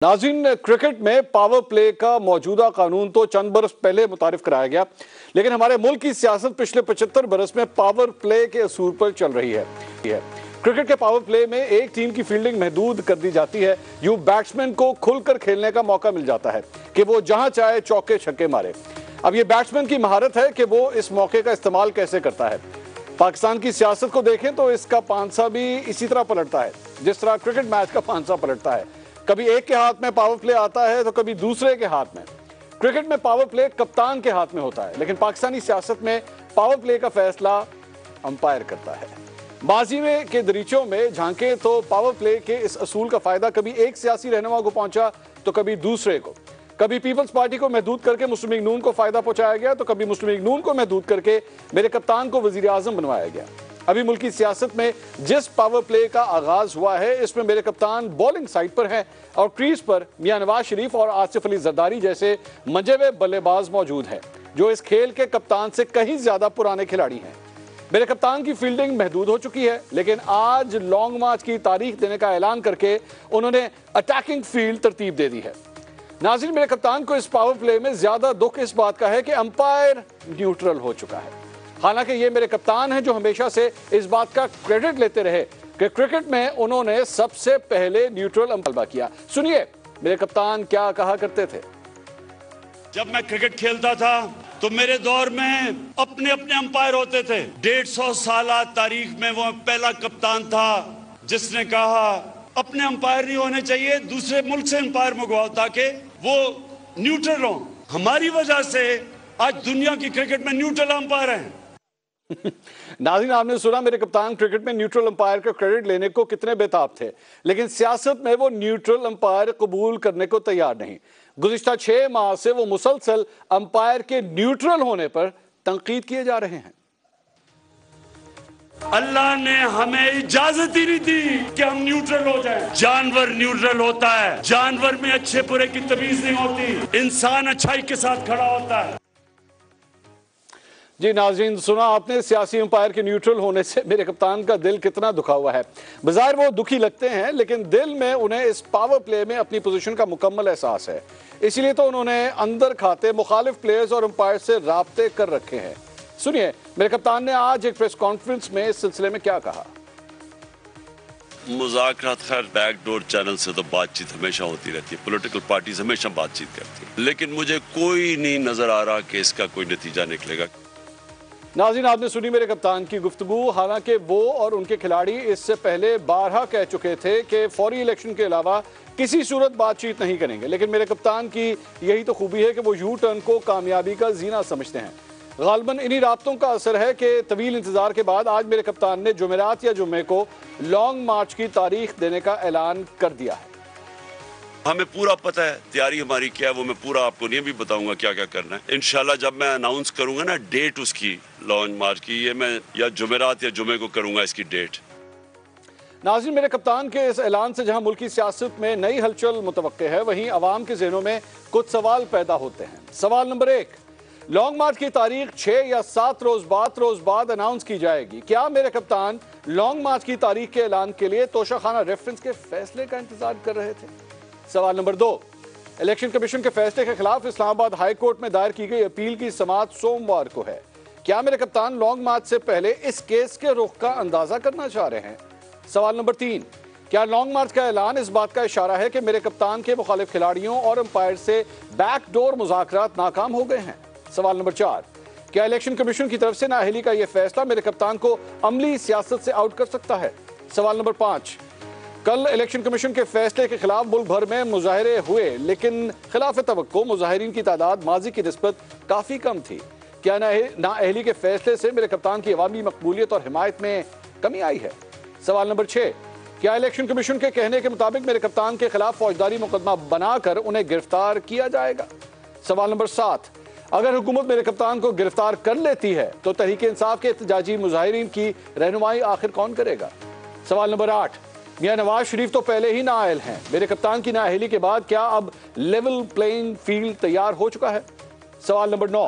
नाज़रीन, क्रिकेट में power play का मौजूदा कानून तो चंद बरस पहले मुतारिफ कराया गया, लेकिन हमारे मुल्क की सियासत पिछले 75 बरस में पावर प्ले के असूल पर चल रही है। क्रिकेट के पावर प्ले में एक टीम की फील्डिंग महदूद कर दी जाती है। यूं बैट्समैन को खुलकर खेलने का मौका मिल जाता है कि वो जहां चाहे चौके छक्के मारे। अब ये बैट्समैन की महारत है कि वो इस मौके का इस्तेमाल कैसे करता है। पाकिस्तान की सियासत को देखें तो इसका पांसा भी इसी तरह पलटता है जिस तरह क्रिकेट मैच का पांसा पलटता है। कभी एक के हाथ में पावर प्ले आता है तो कभी दूसरे के हाथ में। क्रिकेट में पावर प्ले कप्तान के हाथ में होता है, लेकिन पाकिस्तानी सियासत में पावर प्ले का फैसला अंपायर करता है। माजी में के दरीचों में झांके तो पावर प्ले के इस असूल का फायदा कभी एक सियासी रहनुमा को पहुंचा तो कभी दूसरे को। कभी पीपल्स पार्टी को महदूद करके मुस्लिम लीग नून को फायदा पहुंचाया गया तो कभी मुस्लिम लीग नून को महदूद करके मेरे कप्तान को वजीर आजम बनवाया गया। अभी मुल्क की सियासत में जिस पावर प्ले का आगाज हुआ है, इसमें मेरे कप्तान बॉलिंग साइड पर हैं और क्रीज पर मियां नवाज शरीफ और आसिफ अली जरदारी जैसे मंजे हुए बल्लेबाज मौजूद हैं, जो इस खेल के कप्तान से कहीं ज्यादा पुराने खिलाड़ी हैं। मेरे कप्तान की फील्डिंग महदूद हो चुकी है, लेकिन आज लॉन्ग मार्च की तारीख देने का ऐलान करके उन्होंने अटैकिंग फील्ड तरतीब दे दी है। नाज़रीन, मेरे कप्तान को इस पावर प्ले में ज्यादा दुख इस बात का है कि अंपायर न्यूट्रल हो चुका है। हालांकि ये मेरे कप्तान हैं जो हमेशा से इस बात का क्रेडिट लेते रहे कि क्रिकेट में उन्होंने सबसे पहले न्यूट्रल अंपायर किया। सुनिए मेरे कप्तान क्या कहा करते थे। जब मैं क्रिकेट खेलता था तो मेरे दौर में अपने अपने अंपायर होते थे। 150 साल तारीख में वो पहला कप्तान था जिसने कहा अपने अंपायर नहीं होने चाहिए, दूसरे मुल्क से अंपायर मंगवाओ ताकि वो न्यूट्रल हो। हमारी वजह से आज दुनिया की क्रिकेट में न्यूट्रल अंपायर हैं। नाज़रीन, आपने सुना मेरे कप्तान क्रिकेट में न्यूट्रल अंपायर का क्रेडिट लेने को कितने बेताब थे, लेकिन सियासत में वो न्यूट्रल अंपायर कबूल करने को तैयार नहीं। गुज़िश्ता 6 माह से वो मुसलसल अंपायर के न्यूट्रल होने पर तनकीद किए जा रहे हैं। अल्लाह ने हमें इजाजत ही नहीं दी कि हम न्यूट्रल हो जाएं। जानवर न्यूट्रल होता है, जानवर में अच्छे बुरे की तमीज नहीं होती, इंसान अच्छाई के साथ खड़ा होता है। जी नाज़रीन, सुना आपने सियासी अंपायर के न्यूट्रल होने से मेरे कप्तान का दिल कितना दुखा हुआ है। बज़ाहिर वो दुखी लगते हैं, लेकिन दिल में उन्हें इस पावर प्ले में अपनी पोजीशन का मुकम्मल एहसास है। इसीलिए तो उन्होंने अंदर खाते मुखालिफ प्लेयर्स और अंपायर से राब्ते कर रखे हैं। सुनिए मेरे कप्तान ने आज एक प्रेस कॉन्फ्रेंस में इस सिलसिले में क्या कहा। मुज़ाकरात खैर बैकडोर चैनल से तो बातचीत हमेशा होती रहती है, पॉलिटिकल पार्टीज हमेशा बातचीत करती है, लेकिन मुझे कोई नहीं नजर आ रहा कि इसका कोई नतीजा निकलेगा। नाज़रीन, आपने सुनी मेरे कप्तान की गुफ्तगू। हालांकि वो और उनके खिलाड़ी इससे पहले बारहा कह चुके थे कि फौरी इलेक्शन के अलावा किसी सूरत बातचीत नहीं करेंगे, लेकिन मेरे कप्तान की यही तो खूबी है कि वो यू टर्न को कामयाबी का जीना समझते हैं। गालबन इन्हीं राब्तों का असर है कि तवील इंतजार के बाद आज मेरे कप्तान ने जुमेरात या जुम्मे को लॉन्ग मार्च की तारीख देने का ऐलान कर दिया है। हमें पूरा पता है तैयारी हमारी क्या है, वो मैं पूरा आपको नहीं भी बताऊंगा क्या क्या करना है। इंशाल्लाह जब मैं अनाउंस करूंगा ना डेट उसकी लॉन्च मार्च की, ये मैं या जुमेरात या जुमे को करूंगा इसकी डेट। नाज़रीन, मेरे कप्तान के इस ऐलान से जहां मुल्की सियासत में नई हलचल मुतवक्के है, वहीं अवाम के ज़हनों में कुछ सवाल पैदा होते हैं। सवाल नंबर 1, लॉन्ग मार्च की तारीख 6 या 7 रोज बाद अनाउंस की जाएगी। क्या मेरे कप्तान लॉन्ग मार्च की तारीख के ऐलान के लिए तोशाखाना रेफरेंस के फैसले का इंतजार कर रहे थे? सवाल नंबर 2, इलेक्शन कमीशन के फैसले के खिलाफ इस्लामाबाद हाई कोर्ट में दायर की गई अपील की समाअत सोमवार को है। क्या मेरे कप्तान लॉन्ग मार्च से पहले इस केस के रुख का अंदाजा करना चाह रहे हैं? सवाल नंबर 3, क्या लॉन्ग मार्च का ऐलान इस बात का इशारा है कि मेरे कप्तान के मुखालिफ खिलाड़ियों और अंपायर से बैकडोर मुज़ाकरात नाकाम हो गए हैं? सवाल नंबर 4, क्या इलेक्शन कमीशन की तरफ से नाअहली का यह फैसला मेरे कप्तान को अमली सियासत से आउट कर सकता है? सवाल नंबर 5, कल इलेक्शन कमीशन के फैसले के खिलाफ मुल्क भर में मुजाहरे हुए, लेकिन खिलाफ तवक्को मुजाहिरीन की तादाद माजी की निस्बत काफी कम थी। क्या नाअहली के फैसले से मेरे कप्तान की अवामी मकबूलियत और हिमायत में कमी आई है? सवाल नंबर 6, क्या इलेक्शन कमीशन के कहने के मुताबिक मेरे कप्तान के खिलाफ फौजदारी मुकदमा बनाकर उन्हें गिरफ्तार किया जाएगा? सवाल नंबर 7, अगर हुकूमत मेरे कप्तान को गिरफ्तार कर लेती है तो तहरीक इंसाफ के एहतजाजी मुजाहिरीन की रहनुमाई आखिर कौन करेगा? सवाल नंबर 8, मियां नवाज शरीफ तो पहले ही नाअहल हैं, मेरे कप्तान की नाअहली के बाद क्या अब लेवल प्लेइंग फील्ड तैयार हो चुका है? सवाल नंबर 9,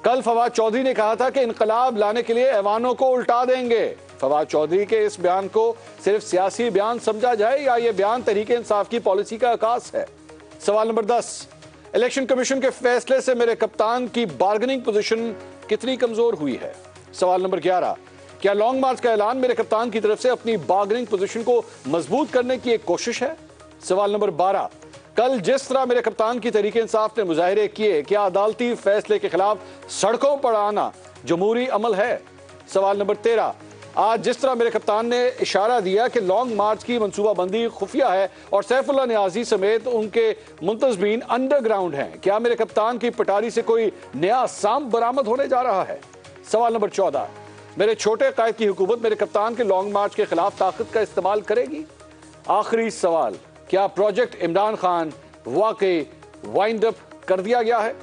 कल फवाद चौधरी ने कहा था कि इनकलाब लाने के लिए ऐवानों को उल्टा देंगे। फवाद चौधरी के इस बयान को सिर्फ सियासी बयान समझा जाए या ये बयान तहरीक इंसाफ की पॉलिसी का आकाश है? सवाल नंबर 10, इलेक्शन कमीशन के फैसले से मेरे कप्तान की बार्गेनिंग पोजीशन कितनी कमजोर हुई है? सवाल नंबर 11, क्या लॉन्ग मार्च का ऐलान मेरे कप्तान की तरफ से अपनी बार्गेनिंग पोजीशन को मजबूत करने की एक कोशिश है? सवाल नंबर 12, कल जिस तरह मेरे कप्तान की तहरीक इंसाफ ने मुजाहरे किए, क्या अदालती फैसले के खिलाफ सड़कों पर आना जमहूरी अमल है? सवाल नंबर 13, आज जिस तरह मेरे कप्तान ने इशारा दिया कि लॉन्ग मार्च की मनसूबाबंदी खुफिया है और सैफुल्लाह नियाजी समेत उनके मुंतजमीन अंडरग्राउंड हैं, क्या मेरे कप्तान की पटारी से कोई नया सांप बरामद होने जा रहा है? सवाल नंबर 14, मेरे छोटे कायद की हुकूमत मेरे कप्तान के लॉन्ग मार्च के खिलाफ ताकत का इस्तेमाल करेगी? आखिरी सवाल, क्या प्रोजेक्ट इमरान खान वाकई वाइंड अप कर दिया गया है?